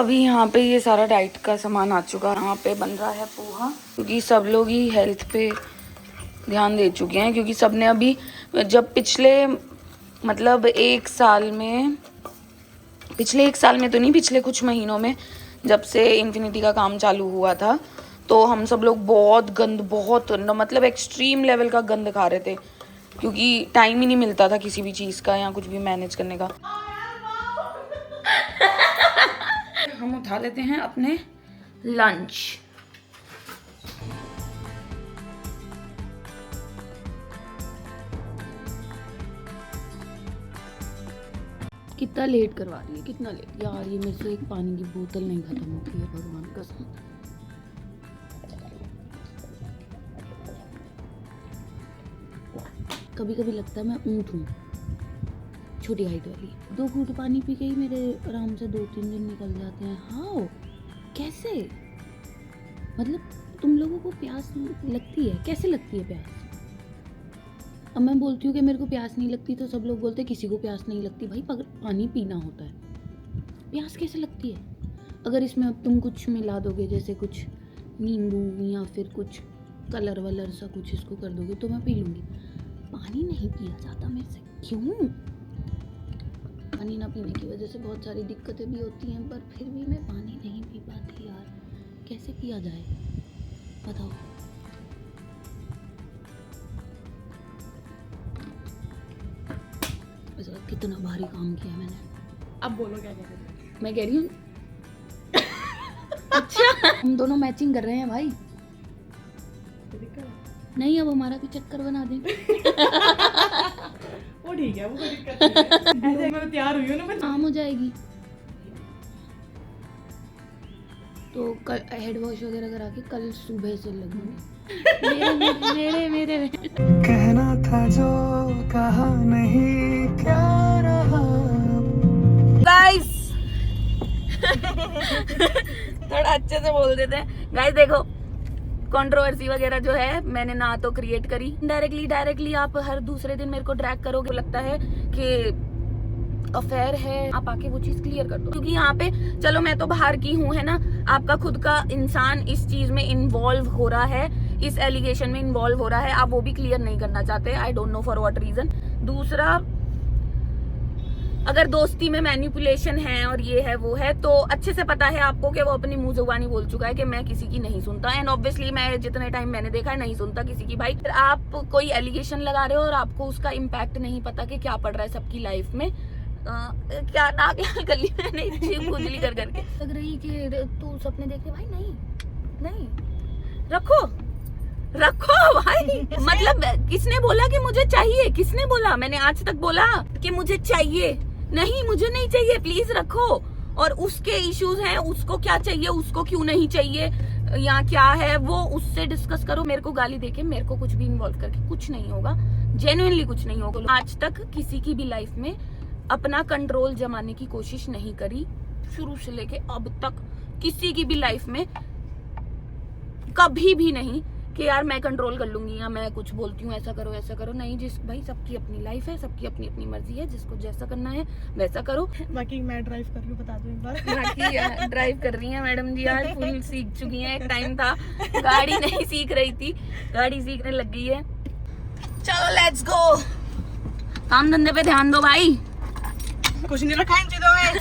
अभी यहाँ पे ये सारा डाइट का सामान आ चुका है। यहाँ पे बन रहा है पोहा, क्योंकि सब लोग ही हेल्थ पे ध्यान दे चुके हैं। क्योंकि सबने अभी जब पिछले एक साल में तो नहीं, पिछले कुछ महीनों में जब से इन्फिनिटी का काम चालू हुआ था, तो हम सब लोग बहुत एक्सट्रीम लेवल का गंद खा रहे थे, क्योंकि टाइम ही नहीं मिलता था किसी भी चीज़ का या कुछ भी मैनेज करने का। हम उठा लेते हैं अपने लंच। कितना लेट करवा रही है, कितना लेट यार। ये मेरे से एक पानी की बोतल नहीं खत्म होती है, भगवान कसम। कभी कभी लगता है मैं ऊँट हूँ, छोटी हाइट वाली। 2 घूंट पानी पी के ही मेरे आराम से 2-3 दिन निकल जाते हैं। हाउ, कैसे? तुम लोगों को प्यास लगती है? कैसे लगती है प्यास? अब मैं बोलती हूँ कि मेरे को प्यास नहीं लगती, तो सब लोग बोलते हैं किसी को प्यास नहीं लगती। भाई पानी पीना होता है, प्यास कैसे लगती है? अगर इसमें अब तुम कुछ मिला दोगे, जैसे कुछ नींबू या फिर कुछ कलर वलर सा कुछ इसको कर दोगे, तो मैं पी लूँगी। पानी नहीं पिया जाता मेरे से, क्यों? पानी ना पीने की वजह से बहुत सारी दिक्कतें भी होती हैं, पर फिर भी मैं पानी नहीं पी पाती यार। कैसे पिया जाए बताओ? कितना भारी काम किया मैंने। अब बोलो क्या कह रहे थे? मैं कह रही हूँ अच्छा, हम दोनों मैचिंग कर रहे हैं भाई। नहीं, अब हमारा भी चक्कर बना दें। वो ठीक है, वो कोई दिक्कत नहीं है। ऐसे मैं तैयार हुई हूँ ना, मैं आम हो जाएगी। तो कल हेड वॉश वगैरह करा के कल सुबह से लगूंगी। मेरे कहना था जो कहा नहीं, क्या रहा। गाइस थोड़ा अच्छे से बोल देते हैं। गाइस देखो, कंट्रोवर्सी वगैरह जो है मैंने ना तो क्रिएट करी, डायरेक्टली आप हर दूसरे दिन मेरे को ड्रैग करोगे, लगता है कि अफेयर है, आप आके वो चीज क्लियर कर दो। क्योंकि यहाँ पे चलो मैं तो बाहर की हूँ, है ना, आपका खुद का इंसान इस चीज में इन्वॉल्व हो रहा है, इस एलिगेशन में इन्वॉल्व हो रहा है, आप वो भी क्लियर नहीं करना चाहते। I don't know for what reason. दूसरा, अगर दोस्ती में मैनिपुलेशन है और ये है वो है, तो अच्छे से पता है आपको कि वो अपनी मुंह जुबानी बोल चुका है कि मैं किसी की नहीं सुनता। एंड ऑब्वियसली मैं जितने टाइम मैंने देखा है नहीं सुनता किसी की। भाई आप कोई एलिगेशन लगा रहे हो और आपको उसका इम्पैक्ट नहीं पता कि क्या पड़ रहा है सबकी लाइफ में। क्या नाक लाल कर ली मैंने इतनी खुजली कर करके। लग रही कि तू सपने देख रहे। भाई नहीं, रखो भाई। किसने बोला कि मुझे चाहिए? किसने बोला? मैंने आज तक बोला कि मुझे चाहिए? नहीं, मुझे नहीं चाहिए, प्लीज रखो। और उसके इश्यूज हैं, उसको क्या चाहिए, उसको क्यों नहीं चाहिए, या क्या है वो, उससे डिस्कस करो। मेरे को गाली देके मेरे को कुछ भी इन्वॉल्व करके कुछ नहीं होगा, जेन्युइनली कुछ नहीं होगा। आज तक किसी की भी लाइफ में अपना कंट्रोल जमाने की कोशिश नहीं करी, शुरू से लेके अब तक किसी की भी लाइफ में कभी भी नहीं कि यार मैं कंट्रोल कर लूंगी या मैं कुछ बोलती हूँ ऐसा करो। नहीं, भाई सबकी अपनी लाइफ है, सबकी अपनी अपनी मर्जी है, जिसको जैसा करना है वैसा करो। बाकी मैं ड्राइव कर रही हूँ, बता दो एक बार। बाकी ड्राइव कर रही है मैडम जी, आज फुल सीख चुकी हैं। एक टाइम था गाड़ी नहीं सीख रही थी, गाड़ी सीखने लग गई है। चलो लेट्स गो, काम धंधे पे ध्यान दो भाई। कुछ नहीं रखा इन चीजों में,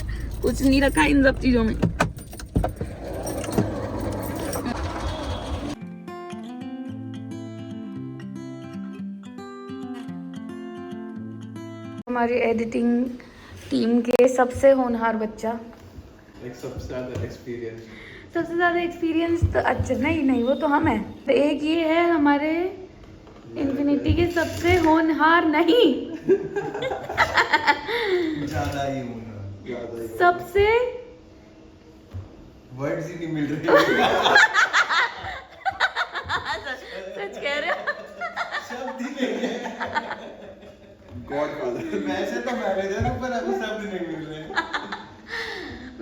कुछ नहीं रखा इन सब चीजों में। हमारी एडिटिंग टीम के सबसे होनहार बच्चा, सबसे ज्यादा एक्सपीरियंस तो अच्छा नहीं वो तो हम हैं। तो एक ये है हमारे इन्फिनिटी के सबसे होनहार नहीं ज्यादा ही होनहार, सबसे वर्ड्स ही नहीं मिल रहे। सच कह रहे हो? शब्द ही नहीं है। गॉडफादर वैसे तो मैनेजर हूं, पर अभी शब्द नहीं मिल रहे।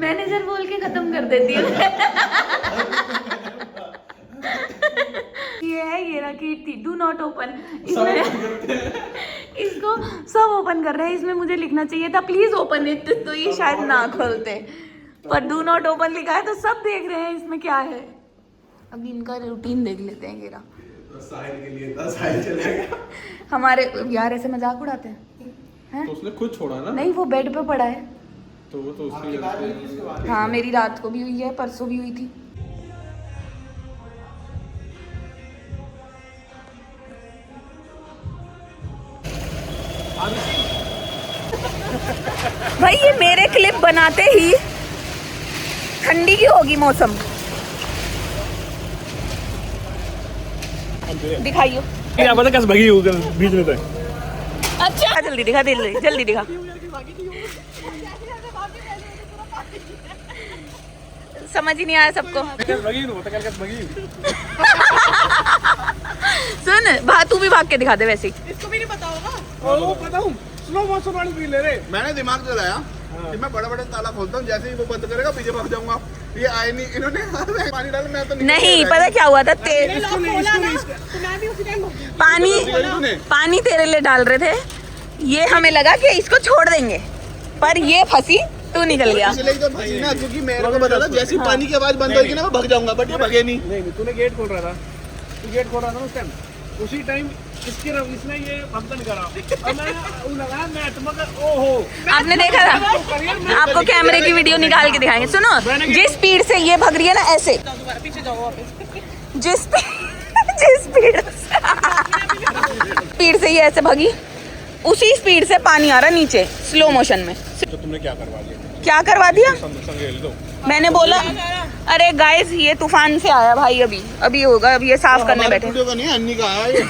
मैनेजर बोल के खत्म कर देती है। ये है, ये रहा कीर्ति, डू नॉट ओपन। इसको सब ओपन कर रहे हैं, इसमें मुझे लिखना चाहिए था प्लीज ओपन इट, तो ये शायद ना खोलते। पर डू नॉट ओपन लिखा है तो सब देख रहे हैं इसमें क्या है। अभी इनका रूटीन देख लेते हैं गेरा। तो साहिल के लिए था, साहिल चलेगा। हमारे यार ऐसे मजाक उड़ाते हैं। तो उसने खुद छोड़ा ना। नहीं वो बेड पे पड़ा है। तो वो तो उसकी हाँ मेरी रात को भी हुई है, परसों भी हुई थी। भाई ये मेरे क्लिप बनाते ही ठंडी की होगी मौसम। दिखाइयो क्या पता कैसे भगी होगा बीच में तो। अच्छा जल्दी दिखा, जल्दी दिखा। समझ ही नहीं आया सबको। सुन तू भी भाग के दिखा दे वैसे ही। इसको भी नहीं पता होगा। पता हूँ स्लो मोशन वाली फील ले रहे। मैंने दिमाग चलाया कि मैं बड़े बड़े ताला खोलता हूँ, जैसे ही वो बंद करेगा पीछे भाग जाऊंगा। ये आए नहीं, इन्होंने पानी डाला, मैं तो नहीं पता क्या हुआ था लॉक खोला ना तो मैं भी उसी टाइम होगी। पानी तेरे लिए डाल रहे थे, ये हमें लगा कि इसको छोड़ देंगे, पर ये फंसी, तू निकल गया। इसलिए तो भाई ना, क्योंकि मेरे को पता था जैसे ही पानी की आवाज बंद होगी ना मैं भाग जाऊंगा, बट ये भगे नहीं। नहीं तूने गेट खोल रहा था, तू गेट खोल रहा था उस टाइम, उसी टाइम इसने ये भक्तन करा और मैं लगा मैं ओहो। आपने देखा था? आपको कैमरे की वीडियो निकाल के दिखाएंगे। सुनो जिस स्पीड से ये भग रही है ना, ऐसे पीछे जाओ वापस। जिस स्पीड से ये ऐसे भगी, उसी स्पीड से पानी आ रहा नीचे स्लो मोशन में। तो तुमने क्या करवा दिया? क्या करवा दिया? संगेल दो। मैंने बोला अरे गाइस ये तूफान से आया भाई, अभी होगा, अभी ये साफ करने बैठे। का नहीं, अन्नी का आया ये।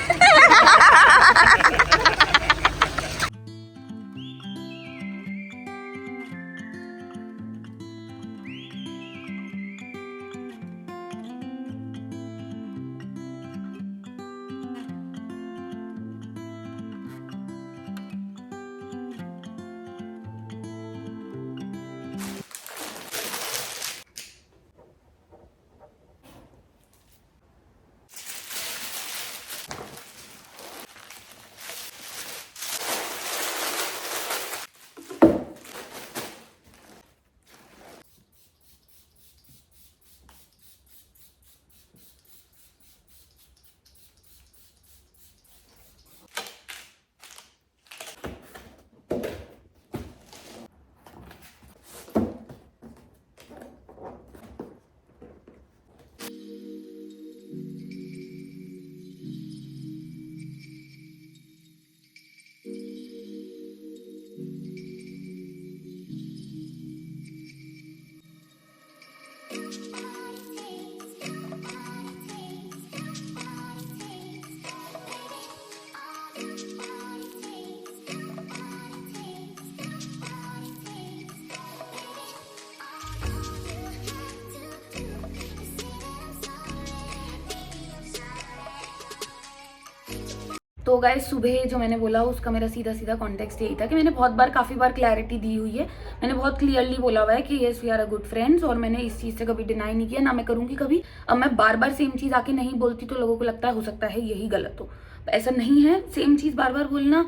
तो गाइस सुबह जो मैंने बोला उसका मेरा सीधा कॉन्टेक्स्ट यही था कि मैंने बहुत बार, काफ़ी बार क्लैरिटी दी हुई है। मैंने बहुत क्लियरली बोला हुआ है कि yes we are a good friends, और मैंने इस चीज़ से कभी डिनाई नहीं किया, ना मैं करूँगी कभी। अब मैं बार बार सेम चीज़ आके नहीं बोलती तो लोगों को लगता है हो सकता है यही गलत हो, ऐसा नहीं है। सेम चीज़ बार बार बोलना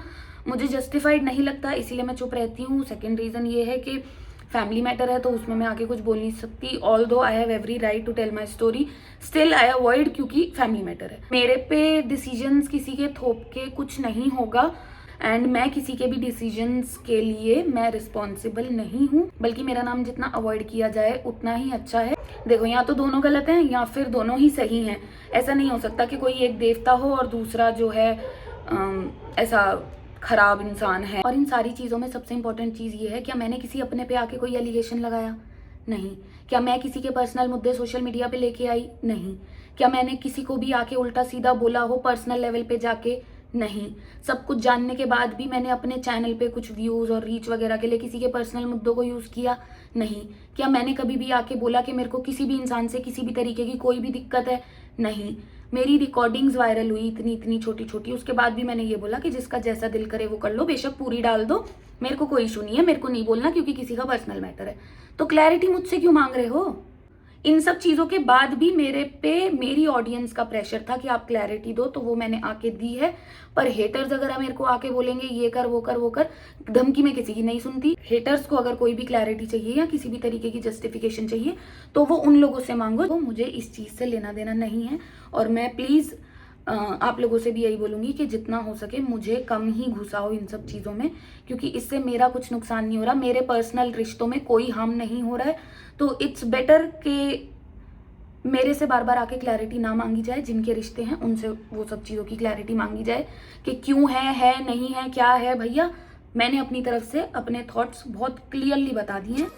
मुझे जस्टिफाइड नहीं लगता, इसीलिए मैं चुप रहती हूँ। सेकेंड रीज़न ये है कि फैमिली मैटर है तो उसमें मैं आके कुछ बोल नहीं सकती। Although I have every right to tell my story, still I avoid, क्योंकि फैमिली मैटर है। मेरे पे डिसीजंस किसी के थोप के कुछ नहीं होगा, एंड मैं किसी के भी डिसीजंस के लिए मैं रिस्पॉन्सिबल नहीं हूँ, बल्कि मेरा नाम जितना अवॉइड किया जाए उतना ही अच्छा है। देखो या तो दोनों गलत हैं या फिर दोनों ही सही हैं। ऐसा नहीं हो सकता कि कोई एक देवता हो और दूसरा जो है ऐसा खराब इंसान है। और इन सारी चीज़ों में सबसे इंपॉर्टेंट चीज़ ये है, क्या मैंने किसी अपने पे आके कोई एलिगेशन लगाया? नहीं। क्या मैं किसी के पर्सनल मुद्दे सोशल मीडिया पे लेके आई? नहीं। क्या मैंने किसी को भी आके उल्टा सीधा बोला हो पर्सनल लेवल पे जाके? नहीं। सब कुछ जानने के बाद भी मैंने अपने चैनल पे कुछ व्यूज़ और रीच वगैरह के लिए किसी के पर्सनल मुद्दों को यूज़ किया? नहीं। क्या मैंने कभी भी आके बोला कि मेरे को किसी भी इंसान से किसी भी तरीके की कोई भी दिक्कत है? नहीं। मेरी रिकॉर्डिंग्स वायरल हुई इतनी छोटी, उसके बाद भी मैंने ये बोला कि जिसका जैसा दिल करे वो कर लो, बेशक पूरी डाल दो, मेरे को कोई इशू नहीं है, मेरे को नहीं बोलना क्योंकि किसी का पर्सनल मैटर है। तो क्लैरिटी मुझसे क्यों मांग रहे हो? इन सब चीज़ों के बाद भी मेरे पे मेरी ऑडियंस का प्रेशर था कि आप क्लैरिटी दो, तो वो मैंने आके दी है। पर हेटर्स अगर मेरे को आके बोलेंगे ये कर वो कर वो कर, धमकी मैं किसी की नहीं सुनती। हेटर्स को अगर कोई भी क्लैरिटी चाहिए या किसी भी तरीके की जस्टिफिकेशन चाहिए तो वो उन लोगों से मांगो, वो मुझे इस चीज़ से लेना देना नहीं है। और मैं प्लीज़ आप लोगों से भी यही बोलूँगी कि जितना हो सके मुझे कम ही घुसाओ इन सब चीज़ों में, क्योंकि इससे मेरा कुछ नुकसान नहीं हो रहा, मेरे पर्सनल रिश्तों में कोई हार्म नहीं हो रहा है। तो इट्स बेटर कि मेरे से बार बार आके क्लैरिटी ना मांगी जाए, जिनके रिश्ते हैं उनसे वो सब चीज़ों की क्लैरिटी मांगी जाए कि क्यों है नहीं है, क्या है। भैया मैंने अपनी तरफ से अपने थॉट्स बहुत क्लियरली बता दिए हैं।